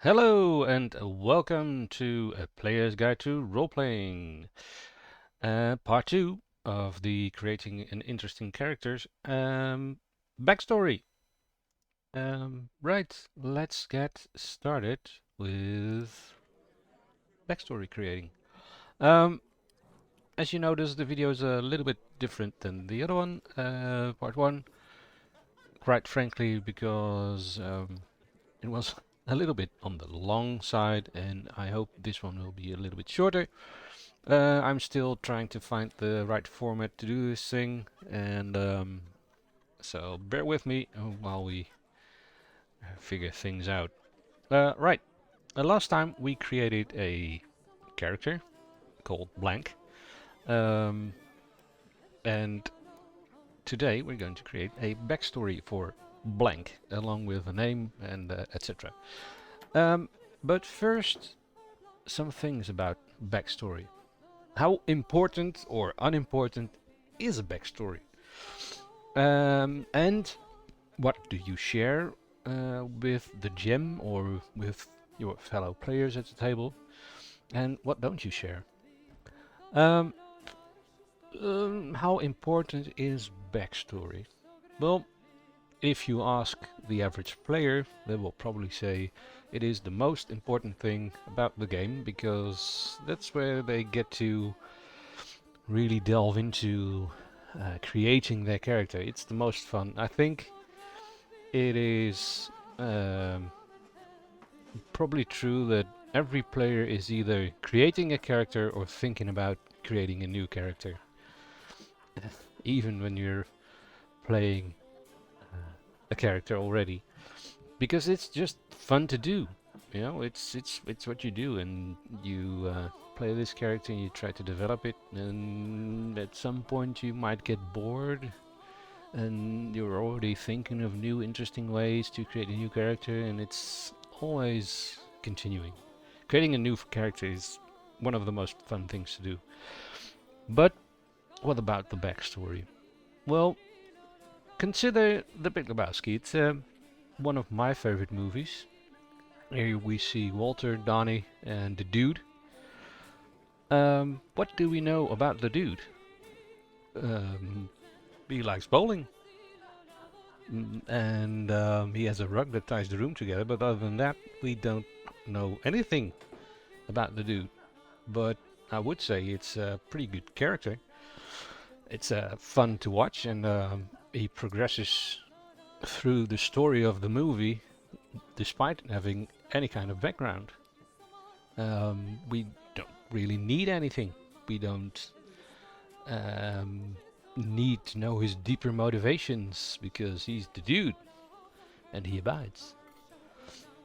Hello and welcome to A Player's Guide to Roleplaying, part 2 of the Creating an Interesting Characters backstory. Right, let's get started with backstory creating. Um, as you notice, the video is a little bit different than the other one, part 1, quite frankly, because it was a little bit on the long side, and I hope this one will be a little bit shorter. I'm still trying to find the right format to do this thing, and so bear with me while we figure things out. Right, last time we created a character called Blank, um, and today we're going to create a backstory for Blank, along with a name and etc. Um, but first, some things about backstory. How important or unimportant is a backstory? And what do you share with the gem or with your fellow players at the table? And what don't you share? Um, how important is backstory? Well, if you ask the average player, they will probably say it is the most important thing about the game because that's where they get to really delve into creating their character. It's the most fun. I think it is probably true that every player is either creating a character or thinking about creating a new character. Even when you're playing a character already, because it's just fun to do. You know, it's what you do, and you play this character and you try to develop it, and at some point you might get bored and you're already thinking of new interesting ways to create a new character, and it's always continuing. Creating a new character is one of the most fun things to do. But what about the backstory? Well, consider The Big Lebowski. It's one of my favorite movies. Here we see Walter, Donnie, and the dude. What do we know about the dude? Um, he likes bowling. And he has a rug that ties the room together, but other than that, we don't know anything about the dude. But I would say it's a pretty good character. It's fun to watch, and he progresses through the story of the movie despite having any kind of background. We don't really need anything. We don't um, need to know his deeper motivations because he's the dude and he abides.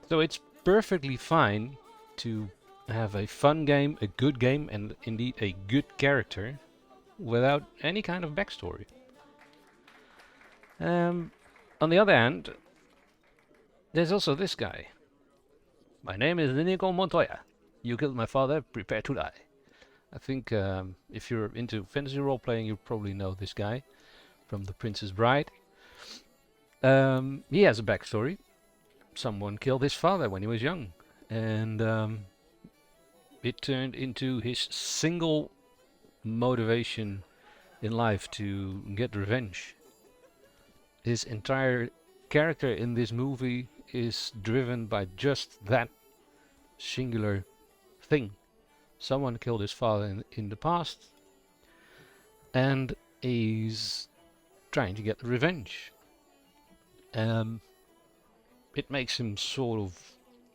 So it's perfectly fine to have a fun game, a good game, and indeed a good character without any kind of backstory. Um, on the other hand, there's also this guy. My name is Inigo Montoya. You killed my father, prepare to die. I think if you're into fantasy role playing, you probably know this guy from The Princess Bride. He has a backstory. Someone killed his father when he was young, and it turned into his single motivation in life to get revenge. His entire character in this movie is driven by just that singular thing. Someone killed his father in the past, and he's trying to get revenge. Um, it makes him sort of,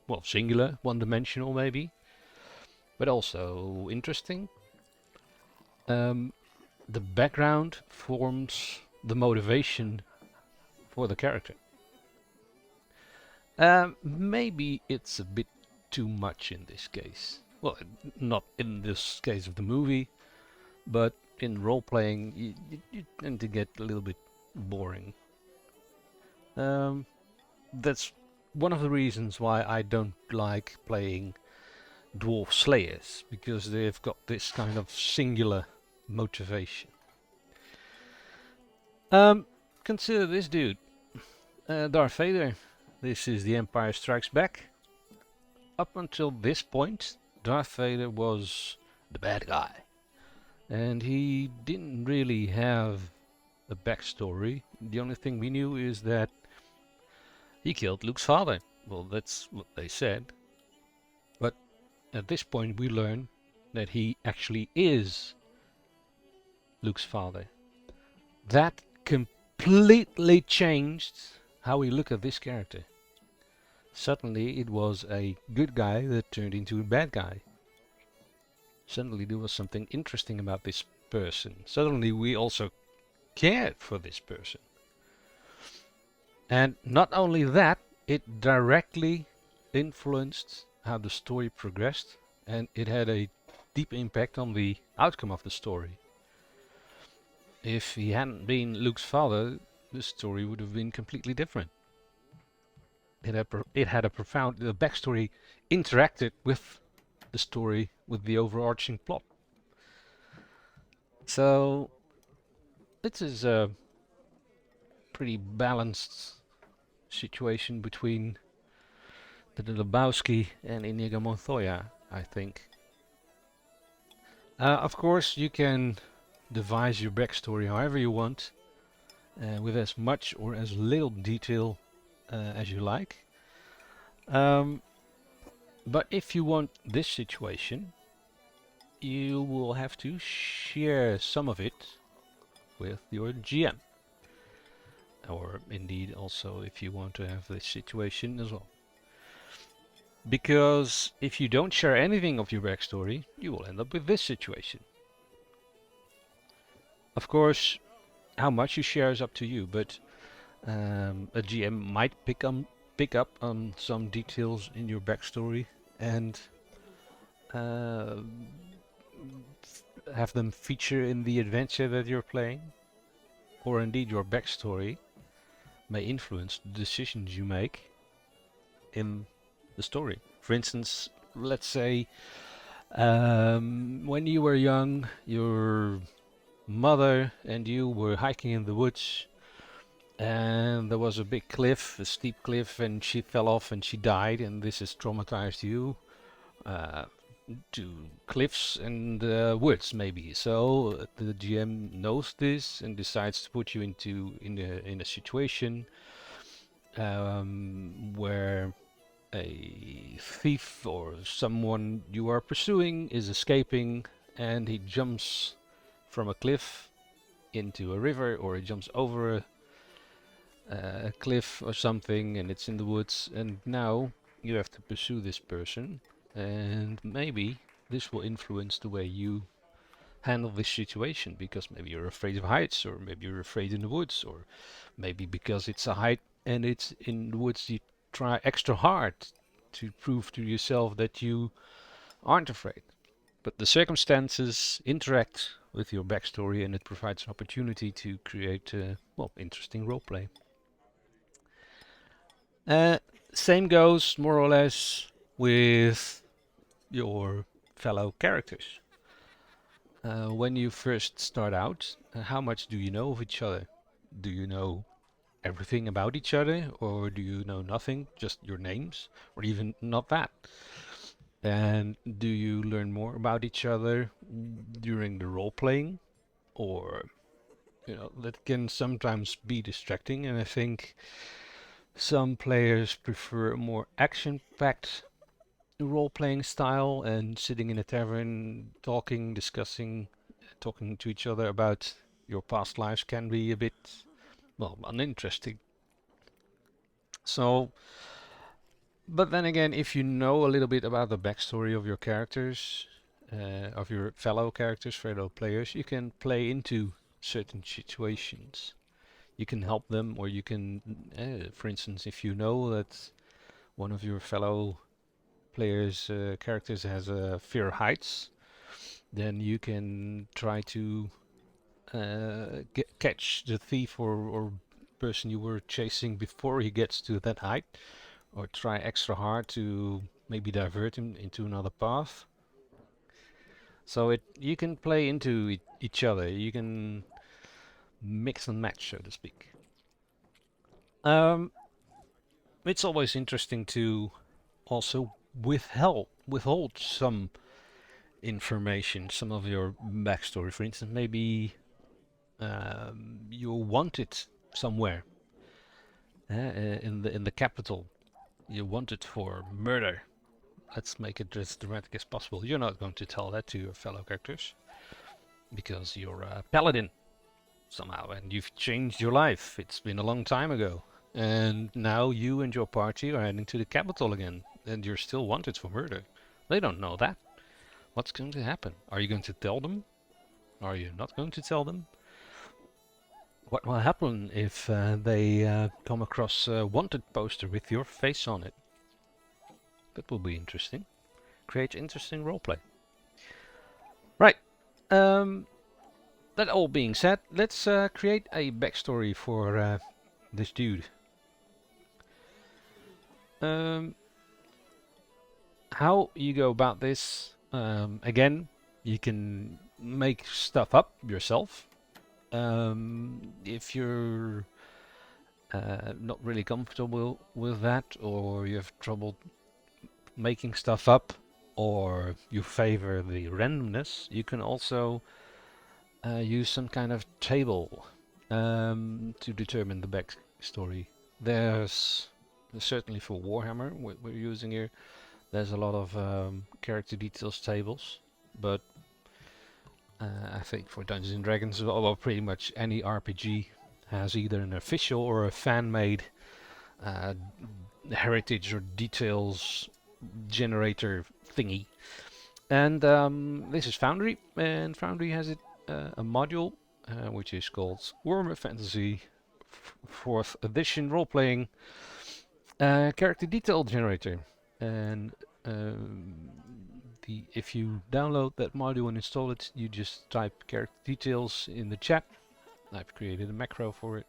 well, singular, one-dimensional maybe, but also interesting. Um, the background forms the motivation for the character. Maybe it's a bit too much in this case. Well, not in this case of the movie, but in role playing, you tend to get a little bit boring. Um, that's one of the reasons why I don't like playing dwarf slayers, because they've got this kind of singular motivation. Um, consider this dude, Darth Vader. This is The Empire Strikes Back. up until this point, Darth Vader was the bad guy. And he didn't really have a backstory. The only thing we knew is that he killed Luke's father. Well, that's what they said. But at this point we learn that he actually is Luke's father. That completely changed how we look at this character. Suddenly it was a good guy that turned into a bad guy. Suddenly there was something interesting about this person. Suddenly we also cared for this person. And not only that, it directly influenced how the story progressed, and it had a deep impact on the outcome of the story. If he hadn't been Luke's father, the story would have been completely different. It had a profound the backstory interacted with the story, with the overarching plot. So this is a pretty balanced situation between the Lebowski and Inigo Montoya, I think. Of course, you can devise your backstory however you want, with as much or as little detail as you like. But if you want this situation, you will have to share some of it with your GM. Or indeed also if you want to have this situation as well. Because if you don't share anything of your backstory, you will end up with this situation. Of course, how much you share is up to you, but a GM might pick up on some details in your backstory and uh, have them feature in the adventure that you're playing, or indeed your backstory may influence the decisions you make in the story. For instance, let's say when you were young, your mother and you were hiking in the woods, and there was a big cliff, a steep cliff, and she fell off and she died, and this has traumatized you to cliffs and woods maybe. So the GM knows this and decides to put you in a situation where a thief or someone you are pursuing is escaping, and he jumps from a cliff into a river, or he jumps over a cliff or something, and it's in the woods, and now you have to pursue this person, and maybe this will influence the way you handle this situation, because maybe you're afraid of heights, or maybe you're afraid in the woods, or maybe because it's a height and it's in the woods you try extra hard to prove to yourself that you aren't afraid. But the circumstances interact with your backstory, and it provides an opportunity to create well, interesting roleplay. Uh, Same goes more or less with your fellow characters. When you first start out, how much do you know of each other? Do you know everything about each other, or do you know nothing, just your names, or even not that? And do you learn more about each other during the role playing, or that can sometimes be distracting, and I think some players prefer a more action-packed role-playing style, and sitting in a tavern, talking, discussing, talking to each other about your past lives can be a bit, well, uninteresting. So, but then again, if you know a little bit about the backstory of your characters, of your fellow characters, fellow players, you can play into certain situations. You can help them, or you can, for instance, if you know that one of your fellow players' characters has a fear of heights, then you can try to catch the thief or person you were chasing before he gets to that height, or try extra hard to maybe divert him into another path. So you can play into each other. You can mix and match, so to speak. It's always interesting to also withhold some information, some of your backstory. For instance, maybe you're wanted somewhere in the capital. You're wanted for murder. Let's make it as dramatic as possible. You're not going to tell that to your fellow characters because you're a paladin somehow, and you've changed your life. It's been a long time ago, and now you and your party are heading to the capital again, and you're still wanted for murder. They don't know that. What's going to happen? Are you going to tell them? Are you not going to tell them? What will happen if they come across a wanted poster with your face on it? That will be interesting. Create interesting roleplay. Right. That all being said, let's create a backstory for this dude. How you go about this? Again, you can make stuff up yourself. If you're not really comfortable with that, or you have trouble making stuff up, or you favor the randomness, you can also use some kind of table to determine the backstory. There's certainly for Warhammer, we're using here, there's a lot of character details tables, but I think for Dungeons and Dragons, well, pretty much any RPG has either an official or a fan-made heritage or details generator thingy. And this is Foundry, and Foundry has a module which is called Warhammer Fantasy 4th Edition Role-Playing Character Detail Generator. And if you download that module and install it, you just type character details in the chat. I've created a macro for it.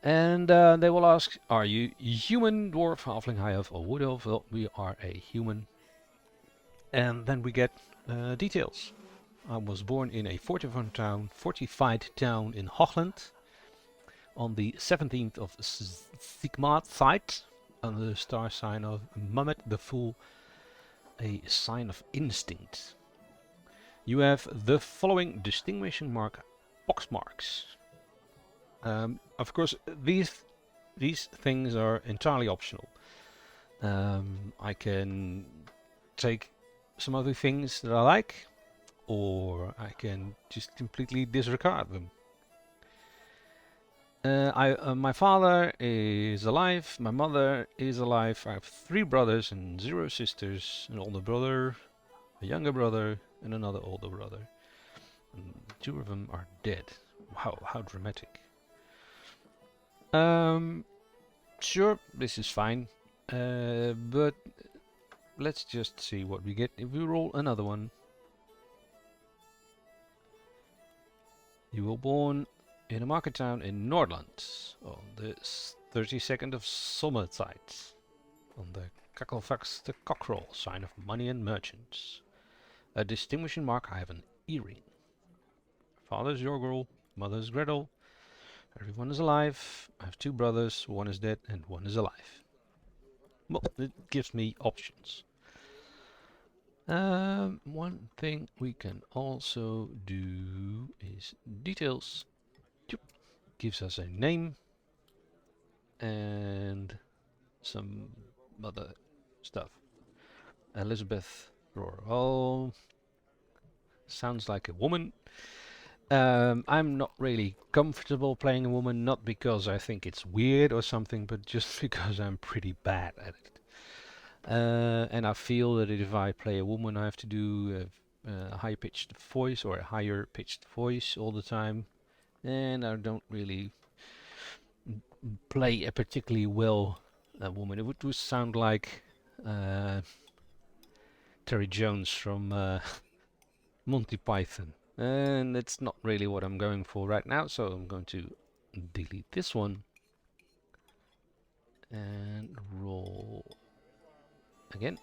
And they will ask, are you human, dwarf, halfling, high elf, or wood elf? Well, we are a human. And then we get details. I was born in a fortified town in Hochland on the 17th of Sigmad site, under the star sign of Mehmet the Fool, a sign of instinct. You have the following distinguishing box marks. Of course, these things are entirely optional. I can take some other things that I like, or I can just completely disregard them. My father is alive, my mother is alive, I have 3 brothers and 0 sisters, an older brother, a younger brother, and another older brother. And 2 of them are dead. Wow, how dramatic. Sure, this is fine, but let's just see what we get if we roll another one. You were born in a market town in Nordland on the 32nd of Sommertijd, on the Kakkelvax the cockerel, sign of money and merchants. A distinguishing mark, I have an earring. Father's Jorgel, mother's Gretel. Everyone is alive. I have 2 brothers, 1 is dead and 1 is alive. Well, it gives me options. One thing we can also do is details. Gives us a name and some other stuff. Elizabeth Roral sounds like a woman. I'm not really comfortable playing a woman, not because I think it's weird or something, but just because I'm pretty bad at it. And I feel that if I play a woman, I have to do a high-pitched voice or a higher-pitched voice all the time, and I don't really play a particularly well woman. It would sound like Terry Jones from Monty Python, and it's not really what I'm going for right now, so I'm going to delete this one and roll again.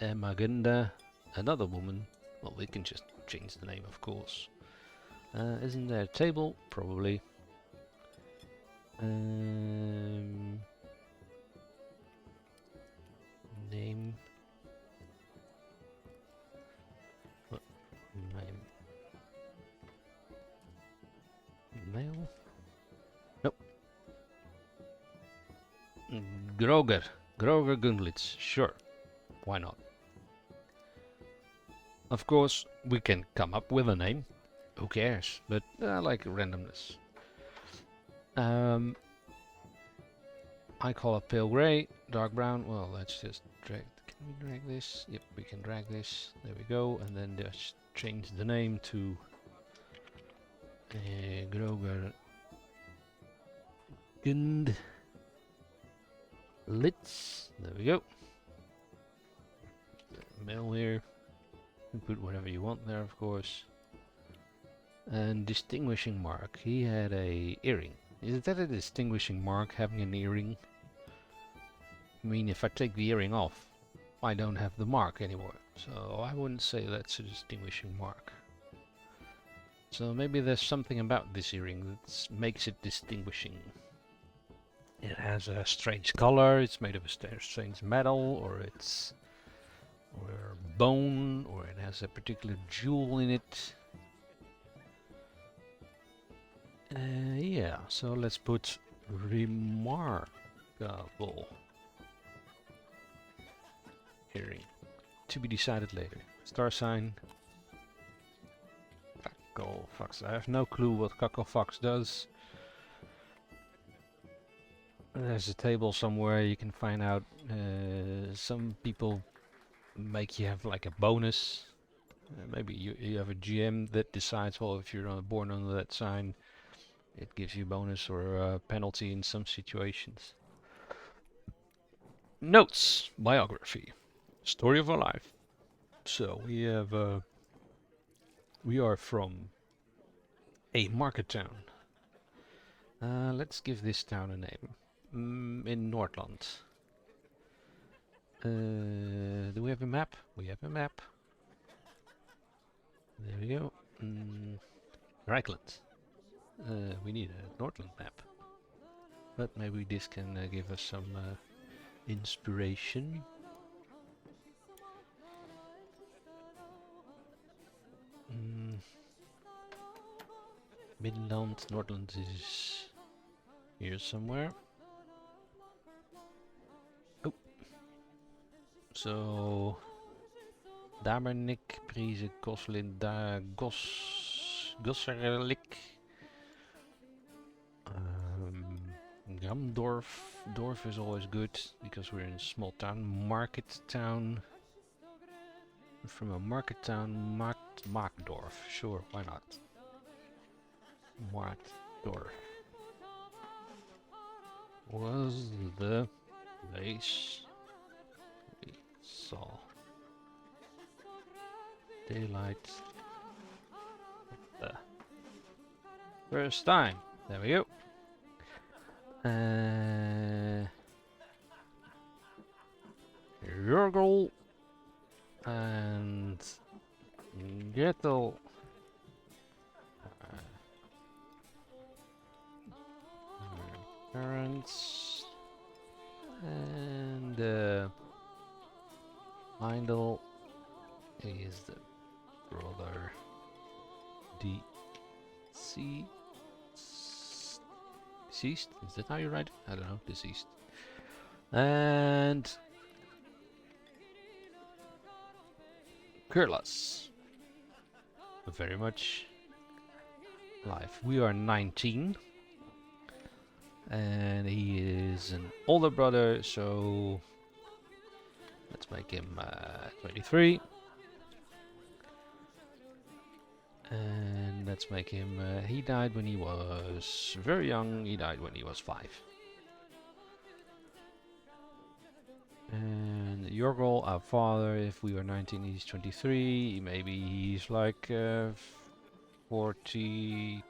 Magunda, another woman. Well, we can just change the name, of course. Isn't there a table? Probably. Groger. Groger Gunglitz. Sure. Why not? Of course, we can come up with a name. Who cares? But I like randomness. I call it pale gray, dark brown. Well, let's just drag. Can we drag this? Yep, we can drag this. There we go. And then just change the name to Groger Gundlitz. There we go. Mail here. You put whatever you want there, of course. And distinguishing mark. He had a earring. Is that a distinguishing mark, having an earring? I mean, if I take the earring off, I don't have the mark anymore. So I wouldn't say that's a distinguishing mark. So maybe there's something about this earring that makes it distinguishing. It has a strange color, it's made of a strange metal, or it's bone, or it has a particular jewel in it. Yeah, so let's put remarkable earring. To be decided later. Star sign. Fox. I have no clue what Fox does. There's a table somewhere you can find out. Some people make you have like a bonus. Maybe you have a GM that decides, well, if you're born under that sign, it gives you bonus or a penalty in some situations. Notes. Biography. Story of our life. So we have we are from a market town. Let's give this town a name. In Nordland. Do we have a map? We have a map. There we go. Reichland. We need a Nordland map. But maybe this can give us some inspiration. Midland, Nordland is here somewhere. Oh. So Damernik, Prise, Goslin, Gosserlik, Gramdorf. Dorf is always good because we're in a small town. Market town. From a market town, Markdorf. Sure, why not? Markdorf was the place we saw daylight the first time. There we go. Jurgel and Gretel parents and Heindel is the brother deceased. Deceased? Is that how you write it? I don't know. Deceased. And Kurlas. Very much alive. We are 19. And he is an older brother, so let's make him 23. And let's make him, he died when he was very young, he died when he was 5. And Jorgel, our father, if we were 19, he's 23, maybe he's like 40,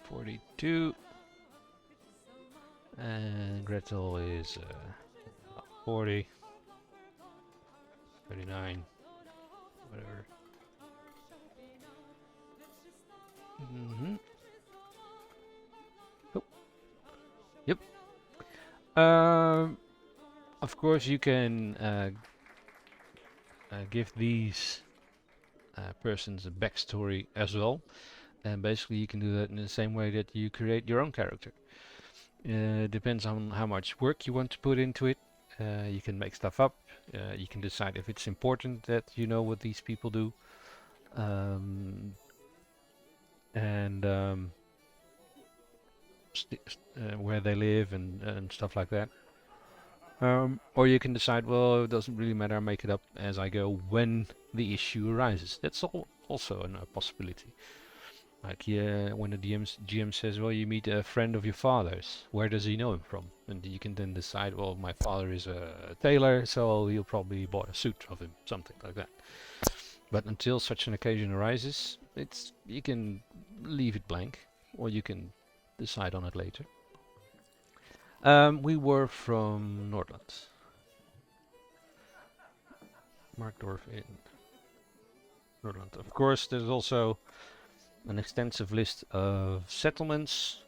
42. And Gretel is 40, 39, whatever. Oh. Yep. Of course, you can give these persons a backstory as well, and basically you can do that in the same way that you create your own character. Depends on how much work you want to put into it. You can make stuff up. You can decide if it's important that you know what these people do, um, and where they live and stuff like that. Or you can decide, well, it doesn't really matter, I make it up as I go when the issue arises. That's also a possibility. Like, yeah, when the GM says, well, you meet a friend of your father's, where does he know him from? And you can then decide, well, my father is a tailor, so he'll probably bought a suit of him, something like that. But until such an occasion arises, you can leave it blank, or you can decide on it later. We were from Nordland. Markdorf in Nordland. Of course, there's also an extensive list of settlements,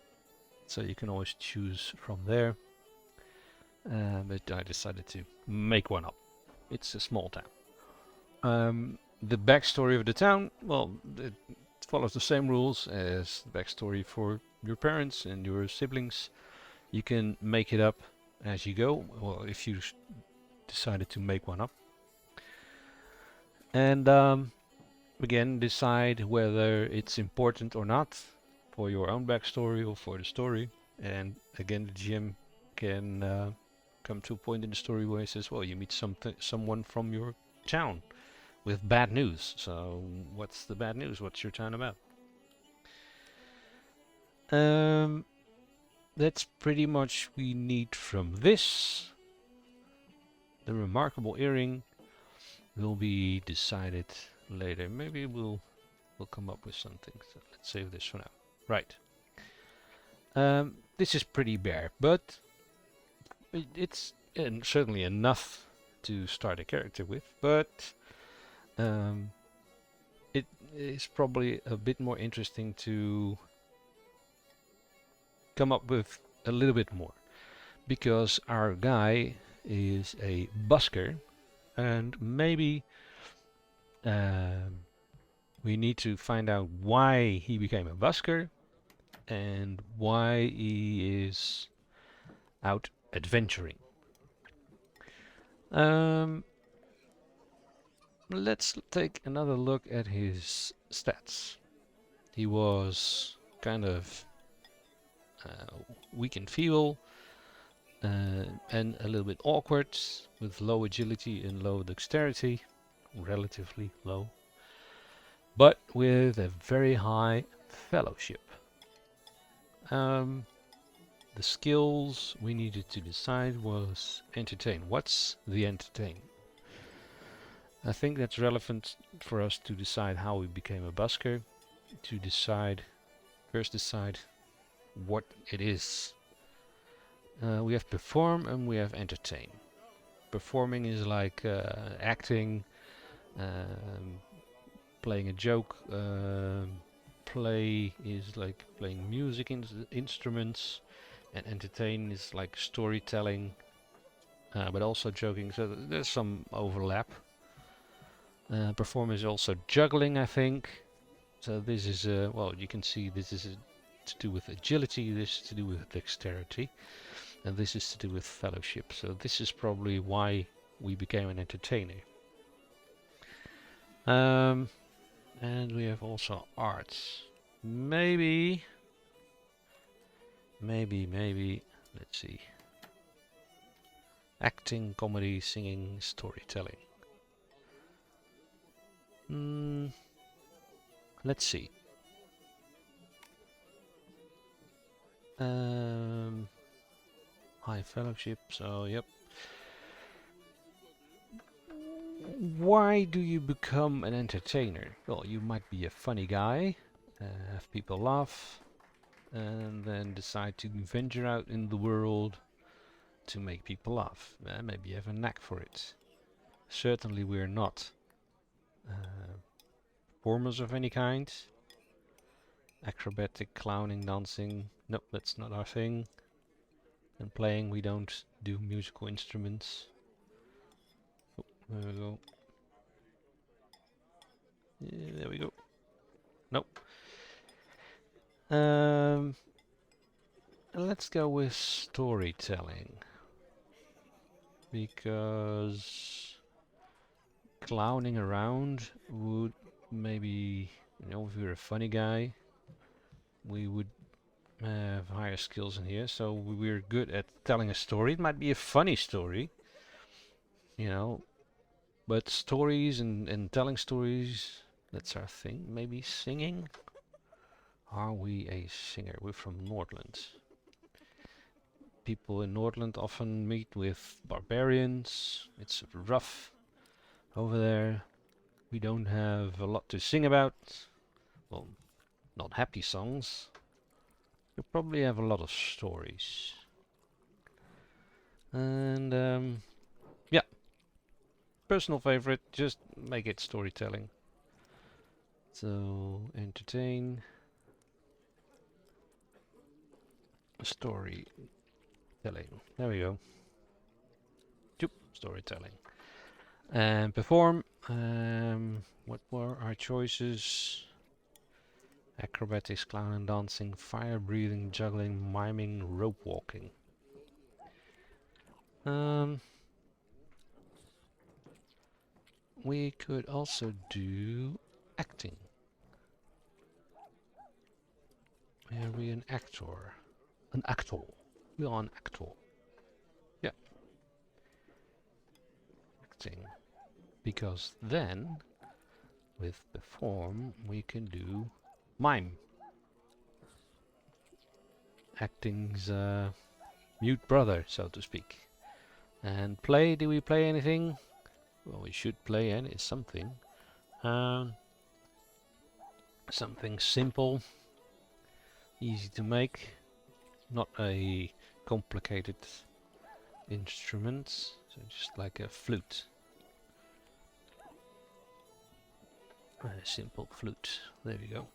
so you can always choose from there. But I decided to make one up. It's a small town. The backstory of the town, well, it follows the same rules as the backstory for your parents and your siblings. You can make it up as you go, well, if you decided to make one up. And again, decide whether it's important or not for your own backstory or for the story. And again, the GM can come to a point in the story where he says, well, you meet someone from your town with bad news. So what's the bad news? What's your town about? That's pretty much we need from this. The remarkable earring will be decided later. Maybe we'll come up with something. So let's save this for now. Right. This is pretty bare, but it's certainly enough to start a character with. But it is probably a bit more interesting to come up with a little bit more, because our guy is a busker, and maybe we need to find out why he became a busker and why he is out adventuring. Let's take another look at his stats. He was kind of weak and feeble, and a little bit awkward, with low agility and low dexterity, relatively low, but with a very high fellowship. The skills we needed to decide was entertain. What's the entertain? I think that's relevant for us to decide how we became a busker, to first decide what it is. We have perform and we have entertain. Performing is like acting, playing a joke. Play is like playing music instruments, and entertain is like storytelling, but also joking. So there's some overlap. Perform is also juggling, I think. So this is well, you can see this is to do with agility, this is to do with dexterity, and this is to do with fellowship. So this is probably why we became an entertainer. And we have also arts. Maybe, let's see. Acting, comedy, singing, storytelling. Let's see. High fellowship, so yep. Why do you become an entertainer? Well, you might be a funny guy, have people laugh, and then decide to venture out in the world to make people laugh. Maybe you have a knack for it. Certainly we're not performers of any kind. Acrobatic, clowning, dancing, nope, that's not our thing. And playing, we don't do musical instruments. Oh, there we go. Yeah, there we go. Nope. let's go with storytelling. Because clowning around would maybe, you know, if you're a funny guy, we would have higher skills in here. So we're good at telling a story. It might be a funny story, you know, but stories and telling stories, that's our thing. Maybe singing? Are we a singer? We're from Nordland. People in Nordland often meet with barbarians. It's rough over there. We don't have a lot to sing about. Well, not happy songs. We probably have a lot of stories. And yeah, personal favorite, just make it storytelling. So, entertain, storytelling. There we go. Choop, storytelling. And perform. What were our choices? Acrobatics, clown and dancing, fire breathing, juggling, miming, rope walking. We could also do acting. Are we an actor? An actor. We are an actor. Yeah. Acting. Because then, with perform, we can do mime. Acting's mute brother, so to speak. And play, do we play anything? Well, we should play something. Something simple, easy to make, not a complicated instrument, so just like a flute. A simple flute, there we go.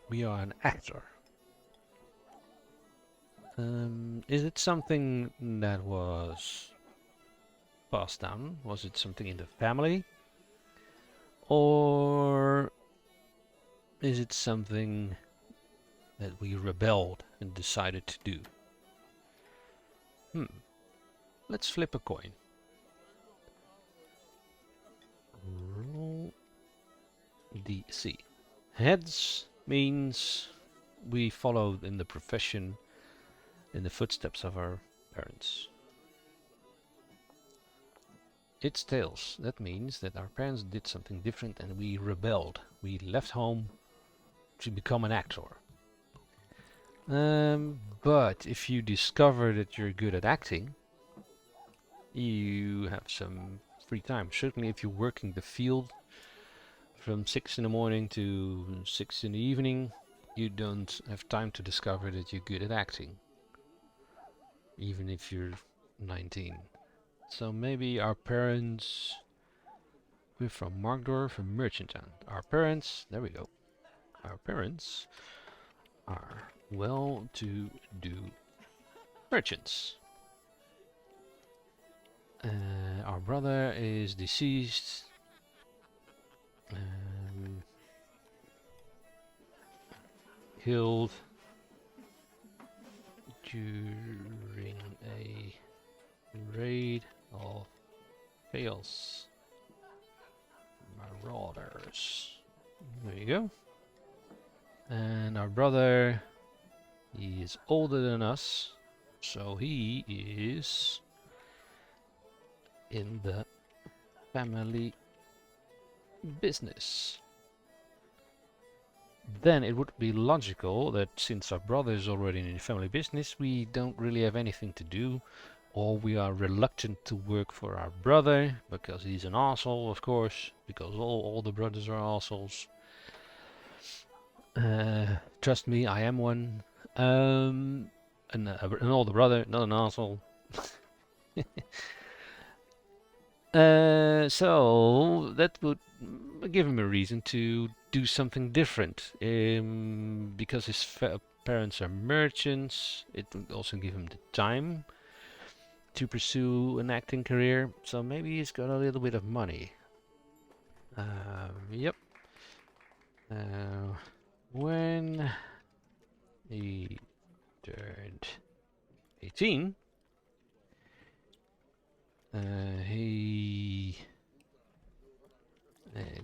We are an actor. Is it something that was passed down? Was it something in the family? Or is it something that we rebelled and decided to do? Let's flip a coin. Roll DC. Heads means we followed in the profession in the footsteps of our parents. It's tails. That means that our parents did something different and we rebelled. We left home to become an actor. But if you discover that you're good at acting, you have some free time. Certainly if you're working the field from 6 in the morning to 6 in the evening, you don't have time to discover that you're good at acting. Even if you're 19. So maybe our parents... We're from Markdorf and Merchantown. Our parents... There we go. Our parents are well-to-do merchants. Our brother is deceased. Killed during a raid of chaos marauders. There you go. And our brother, he is older than us, so he is in the family business. Then it would be logical that since our brother is already in the family business, we don't really have anything to do, or we are reluctant to work for our brother because he's an asshole, of course, because all the brothers are assholes. Trust me, I am one. An older brother, not an asshole. So that would give him a reason to do something different. Because his parents are merchants, it would also give him the time to pursue an acting career. So maybe he's got a little bit of money. Yep. when he turned 18, he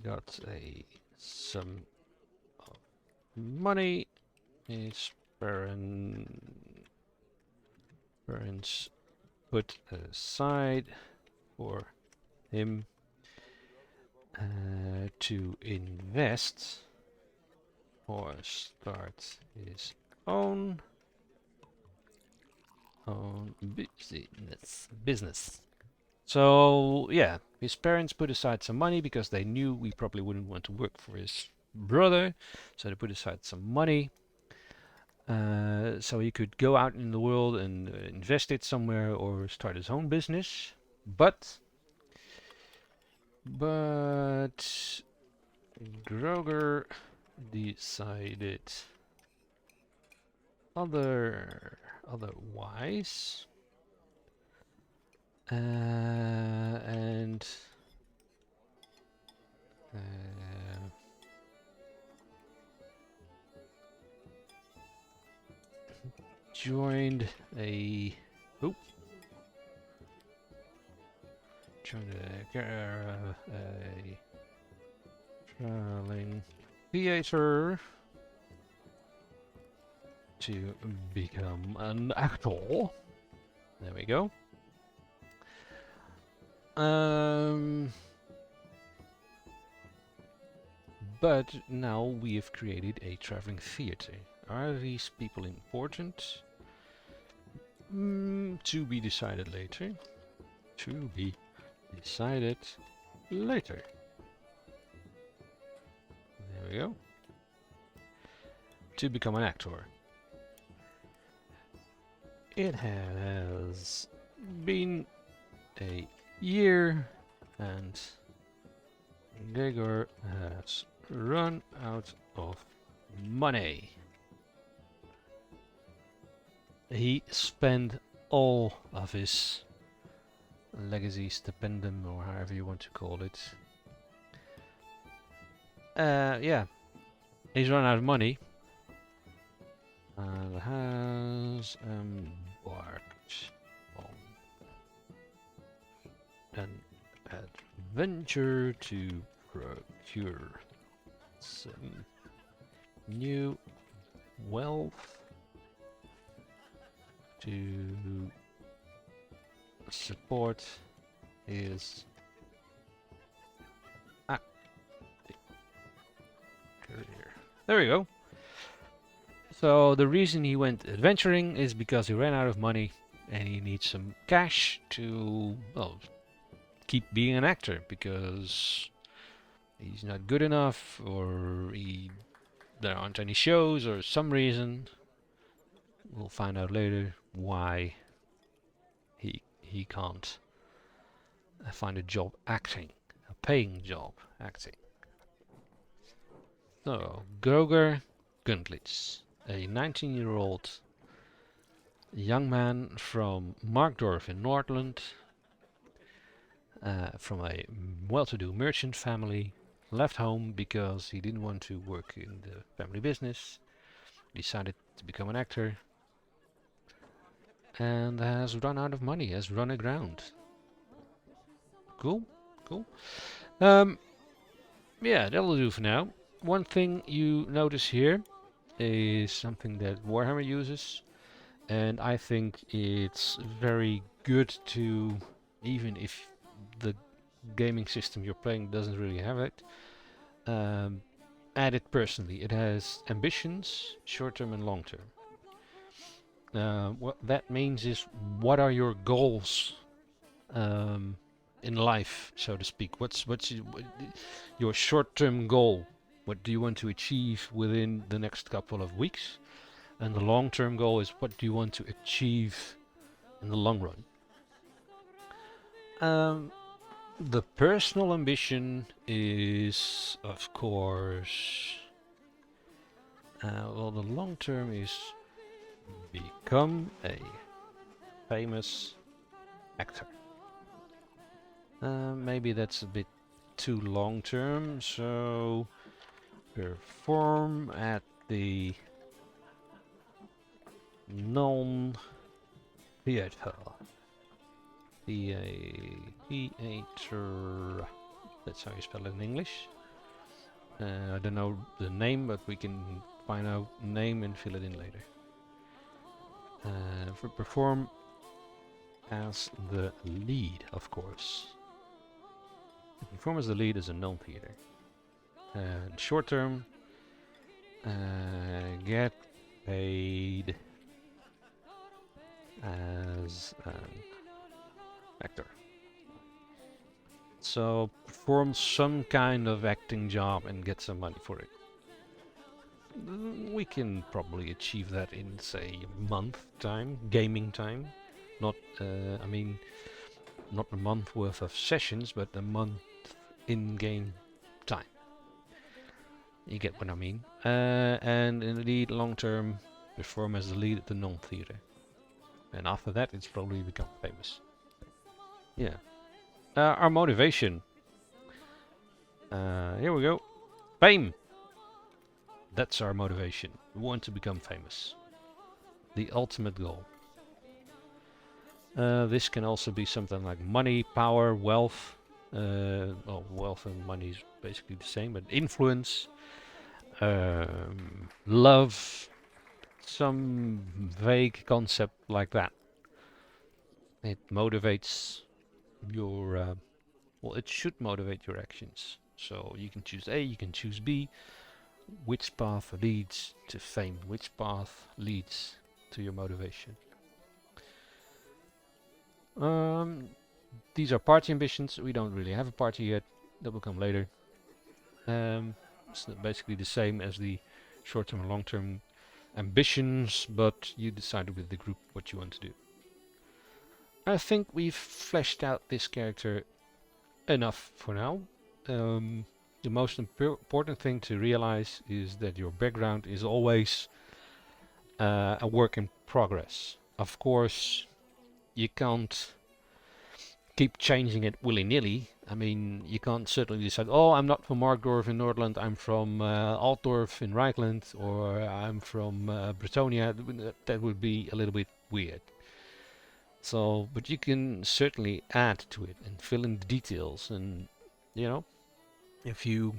got some money. His parents put aside for him to invest or start his own business. So yeah, his parents put aside some money because they knew we probably wouldn't want to work for his brother, so they put aside some money so he could go out in the world and invest it somewhere or start his own business. But Groger decided otherwise, and joined a traveling theater to become an actor. There we go. But now we have created a traveling theater. Are these people important? To be decided later. To be decided later. There we go. To become an actor. It has been a year and Gregor has run out of money. He spent all of his legacy stipendum, or however you want to call it. Yeah, he's run out of money and has embarked on an adventure to procure some new wealth to support his career. There we go. So the reason he went adventuring is because he ran out of money and he needs some cash to, well, keep being an actor, because he's not good enough, or there aren't any shows, or some reason. We'll find out later why he can't find a job acting, a paying job acting. So, Groger Gunglitz, a 19-year-old young man from Markdorf in Nordland, from a well-to-do merchant family, left home because he didn't want to work in the family business, decided to become an actor, and has run out of money, has run aground. Cool, cool. Yeah, that'll do for now. One thing you notice here is something that Warhammer uses, and I think it's very good to, even if the gaming system you're playing doesn't really have it, add it personally. It has ambitions, short-term and long-term. What that means is, what are your goals in life, so to speak? What's your short-term goal? What do you want to achieve within the next couple of weeks? And the long-term goal is, what do you want to achieve in the long run? The personal ambition is, of course, well, the long-term is become a famous actor. Maybe that's a bit too long-term, so perform at the non-theater. Theater. That's how you spell it in English. I don't know the name, but we can find out name and fill it in later. Perform as the lead, of course. Perform as the lead is a non-theater. Short term, get paid as an actor. So perform some kind of acting job and get some money for it. We can probably achieve that in, say, a month time, gaming time. Not, I mean, not a month worth of sessions, but a month in-game time. You get what I mean. And indeed, long-term, perform as the lead at the non-theater. And after that, it's probably become famous. Yeah. Our motivation. Here we go. Fame! That's our motivation. We want to become famous. The ultimate goal. This can also be something like money, power, wealth. Well, wealth and money is basically the same, but influence, love, some vague concept like that. It motivates your, well, it should motivate your actions. So you can choose A, you can choose B. Which path leads to fame? Which path leads to your motivation? These are party ambitions. We don't really have a party yet. That will come later. It's basically the same as the short-term and long-term ambitions, but you decided with the group what you want to do. I think we've fleshed out this character enough for now. The most important thing to realize is that your background is always a work in progress. Of course, you can't keep changing it willy-nilly. I mean, you can't certainly decide, oh, I'm not from Markdorf in Nordland, I'm from Altdorf in Reichland, or I'm from Bretonia. That would be a little bit weird. So, but you can certainly add to it and fill in the details. And, you know, if you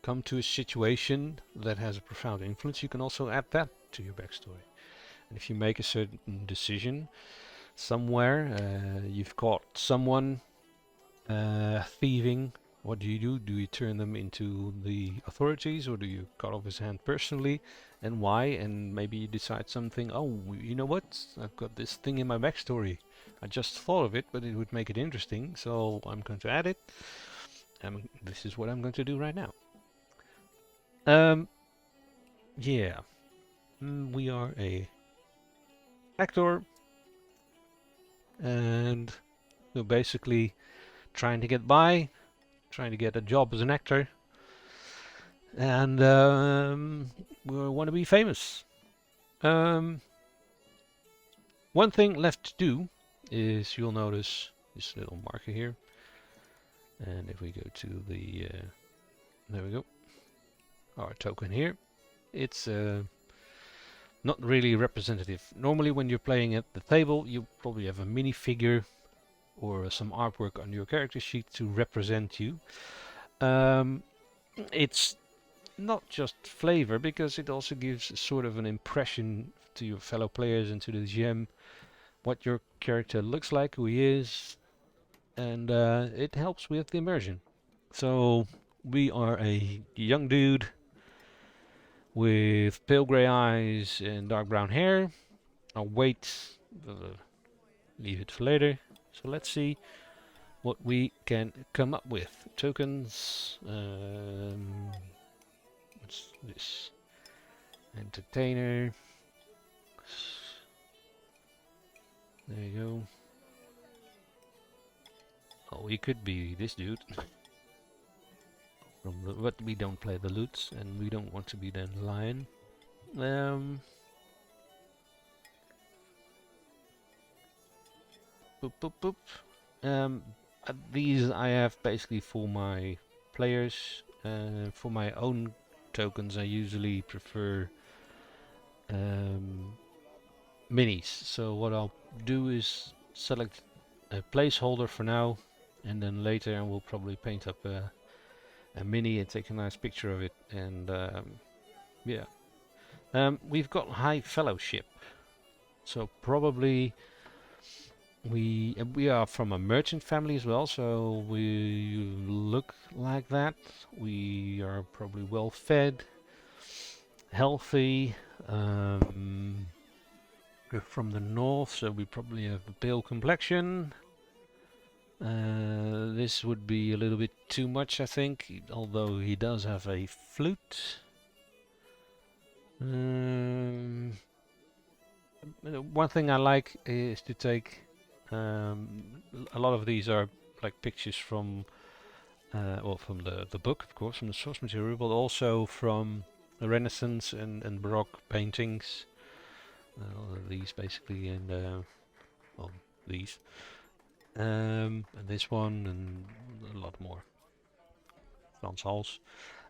come to a situation that has a profound influence, you can also add that to your backstory. And if you make a certain decision somewhere, you've caught someone thieving, what do? Do you turn them into the authorities, or do you cut off his hand personally, and why? And maybe you decide something, oh, you know what, I've got this thing in my backstory, I just thought of it, but it would make it interesting, so I'm going to add it, and this is what I'm going to do right now. Yeah, we are a actor, and we're basically trying to get by, trying to get a job as an actor, and we want to be famous. One thing left to do is, you'll notice this little marker here, and if we go to the there we go, our token here, it's not really representative. Normally when you're playing at the table, you probably have a minifigure or some artwork on your character sheet to represent you. It's not just flavor, because it also gives sort of an impression to your fellow players and to the GM what your character looks like, who he is, and it helps with the immersion. So we are a young dude with pale grey eyes and dark brown hair. I'll wait, leave it for later. So let's see what we can come up with. Tokens, what's this? Entertainer. There you go. Oh, he could be this dude. But we don't play the lutes, and we don't want to be the lion. Boop, boop, boop. These I have basically for my players. For my own tokens, I usually prefer minis. So what I'll do is select a placeholder for now, and then later we'll probably paint up a mini and take a nice picture of it. And yeah, we've got high fellowship, so probably we are from a merchant family as well, so we look like that. We are probably well fed, healthy. We're from the north, so we probably have a pale complexion. This would be a little bit too much, I think, although he does have a flute. One thing I like is to take a lot of these are like pictures from well, from the book, of course, from the source material, but also from the Renaissance and Baroque paintings. These basically, and well, these, and this one, and a lot more. Frans Hals.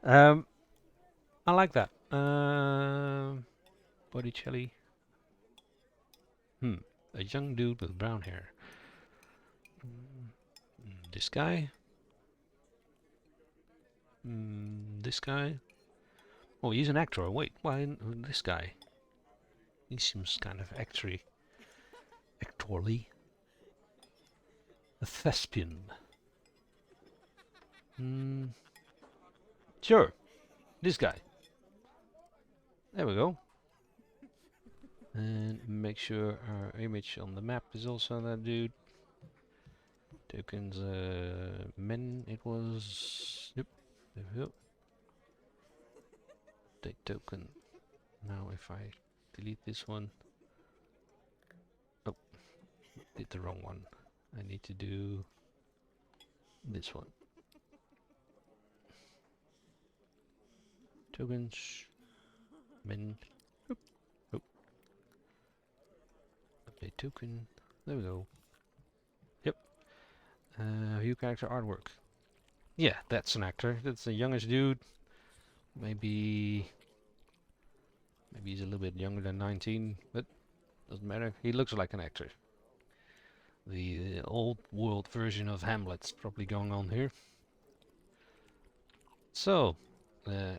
I like that. Botticelli. A young dude with brown hair. This guy. This guy. Oh, he's an actor. Wait, why this guy? He seems kind of actory. Actorly. A thespian. Sure. This guy. There we go. And make sure our image on the map is also that dude. Tokens, men, it was. Yep. There we go. Date token. Now if I delete this one. Oh, did the wrong one. I need to do this one. Tokens. Men. Oh. Update token. There we go. Yep. View character artwork. Yeah, that's an actor. That's the youngest dude. Maybe he's a little bit younger than 19, but doesn't matter. He looks like an actor. The old world version of Hamlet's probably going on here. So, I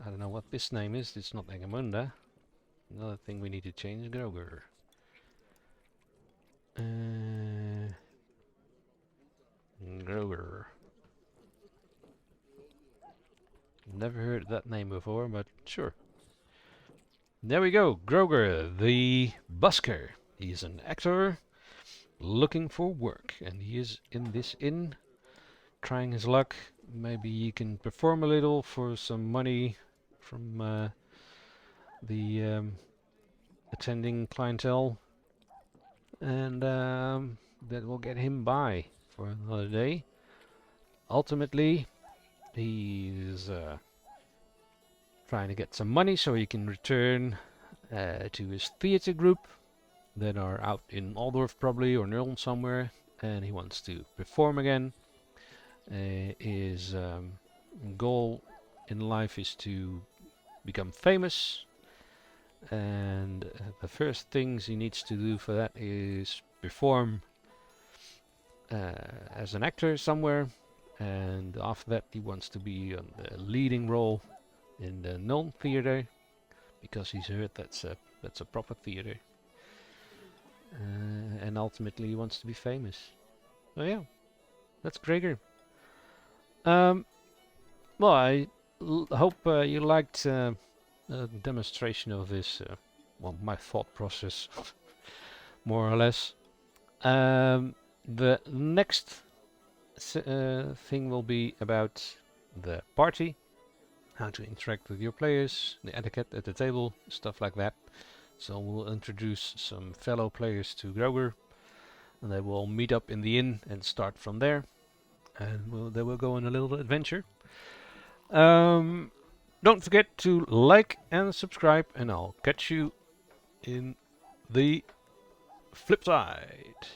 don't know what this name is. It's not Engemunda. Another thing we need to change, Groger. Groger. Never heard that name before, but sure. There we go, Groger, the busker. He's an actor looking for work, and he is in this inn, trying his luck. Maybe he can perform a little for some money from the attending clientele, and that will get him by for another day. Ultimately, he's trying to get some money so he can return to his theater group that are out in Aldorf probably, or Nuln somewhere, and he wants to perform again. His goal in life is to become famous, and the first things he needs to do for that is perform as an actor somewhere, and after that he wants to be on the leading role in the Nuln theater, because he's heard that's a proper theater, and ultimately he wants to be famous. So yeah, that's Gregor. Well, I hope you liked a demonstration of this, well, my thought process, more or less. The next thing will be about the party, how to interact with your players, the etiquette at the table, stuff like that. So we'll introduce some fellow players to Groger, and they will meet up in the inn and start from there. And they will go on a little adventure. Don't forget to like and subscribe, and I'll catch you in the flip side.